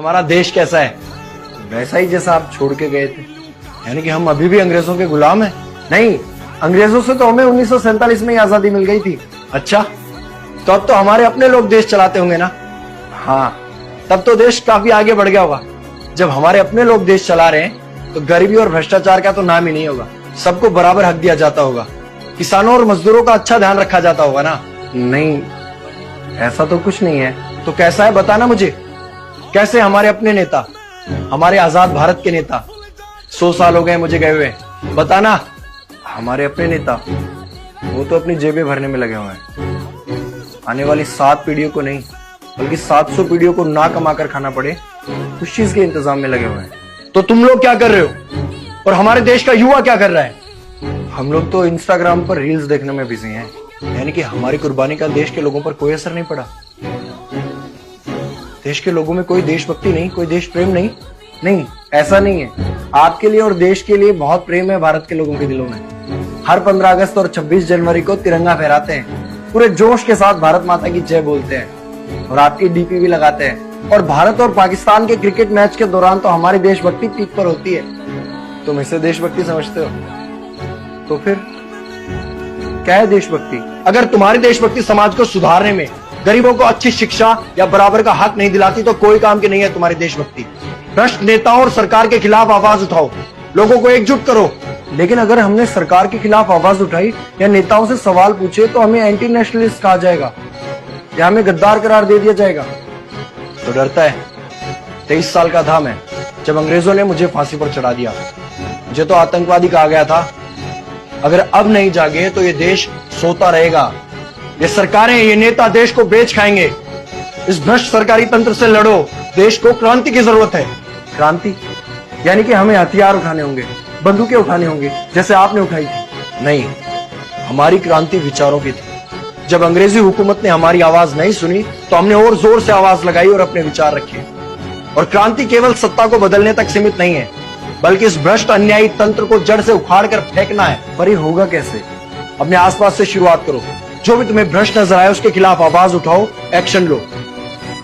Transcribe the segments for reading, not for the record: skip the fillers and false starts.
हमारा देश कैसा है? वैसा ही जैसा आप छोड़ के गए थे। यानी कि हम अभी भी अंग्रेजों के गुलाम हैं? नहीं, अंग्रेजों से तो हमें 1947 में ही आजादी मिल गई थी। अच्छा, तो अब तो हमारे अपने लोग देश चलाते होंगे ना? हाँ, तब तो देश काफी आगे बढ़ गया होगा। जब हमारे अपने लोग देश चला रहे हैं तो गरीबी और भ्रष्टाचार का तो नाम ही नहीं होगा। सबको बराबर हक दिया जाता होगा, किसानों और मजदूरों का अच्छा ध्यान रखा जाता होगा ना? नहीं, ऐसा तो कुछ नहीं है। तो कैसा है बताना मुझे। कैसे हमारे अपने नेता, हमारे आजाद भारत के नेता, 100 साल हो गए मुझे गए हुए, बताना। हमारे अपने नेता वो तो अपनी जेबें भरने में लगे हुए हैं। आने वाली 7 पीढ़ियों को नहीं बल्कि 700 पीढ़ियों को ना कमा कर खाना पड़े उस चीज के इंतजाम में लगे हुए हैं। तो तुम लोग क्या कर रहे हो और हमारे देश का युवा क्या कर रहा है? हम लोग तो इंस्टाग्राम पर रील्स देखने में बिजी हैं। यानी कि हमारी कुर्बानी का देश के लोगों पर कोई असर नहीं पड़ा। देश के लोगों में कोई देशभक्ति नहीं, कोई देश प्रेम नहीं। नहीं, ऐसा नहीं है। आपके लिए और देश के लिए बहुत प्रेम है भारत के लोगों के दिलों में। हर 15 अगस्त और 26 जनवरी को तिरंगा फहराते हैं, पूरे जोश के साथ भारत माता की जय बोलते हैं और आपकी डीपी भी लगाते हैं। और भारत और पाकिस्तान के क्रिकेट मैच के दौरान तो हमारी देशभक्ति पीक पर होती है। तुम इसे देशभक्ति समझते हो? तो फिर क्या है देशभक्ति? अगर तुम्हारी देशभक्ति समाज को सुधारने में, गरीबों को अच्छी शिक्षा या बराबर का हक नहीं दिलाती तो कोई काम की नहीं है तुम्हारी देशभक्ति। भ्रष्ट नेताओं और सरकार के खिलाफ आवाज उठाओ, लोगों को एकजुट करो। लेकिन अगर हमने सरकार के खिलाफ आवाज उठाई या नेताओं से सवाल पूछे तो हमें एंटी नेशनलिस्ट कहा जाएगा या हमें गद्दार करार दे दिया जाएगा। तो डरता है? 23 साल का था मैं जब अंग्रेजों ने मुझे फांसी पर चढ़ा दिया। मुझे तो आतंकवादी कहा गया था। अगर अब नहीं जागे तो ये देश सोता रहेगा। ये सरकारें, ये नेता देश को बेच खाएंगे। इस भ्रष्ट सरकारी तंत्र से लड़ो। देश को क्रांति की जरूरत है। क्रांति? यानी कि हमें हथियार उठाने होंगे, बंदूकें उठानी होंगी जैसे आपने उठाई थी? नहीं, हमारी क्रांति विचारों की थी। जब अंग्रेजी हुकूमत ने हमारी आवाज नहीं सुनी तो हमने और जोर से आवाज लगाई और अपने विचार रखे। और क्रांति केवल सत्ता को बदलने तक सीमित नहीं है, बल्कि इस भ्रष्ट अन्यायी तंत्र को जड़ से उखाड़ कर फेंकना है। पर ये होगा कैसे? अपने आसपास से शुरुआत करो। जो भी तुम्हें भ्रष्ट नजर आए उसके खिलाफ आवाज उठाओ, एक्शन लो।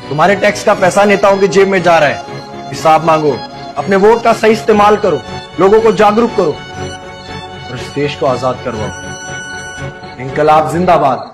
तुम्हारे टैक्स का पैसा नेताओं की जेब में जा रहा है, हिसाब मांगो। अपने वोट का सही इस्तेमाल करो, लोगों को जागरूक करो और इस देश को आजाद करवाओ। इंकलाब जिंदाबाद।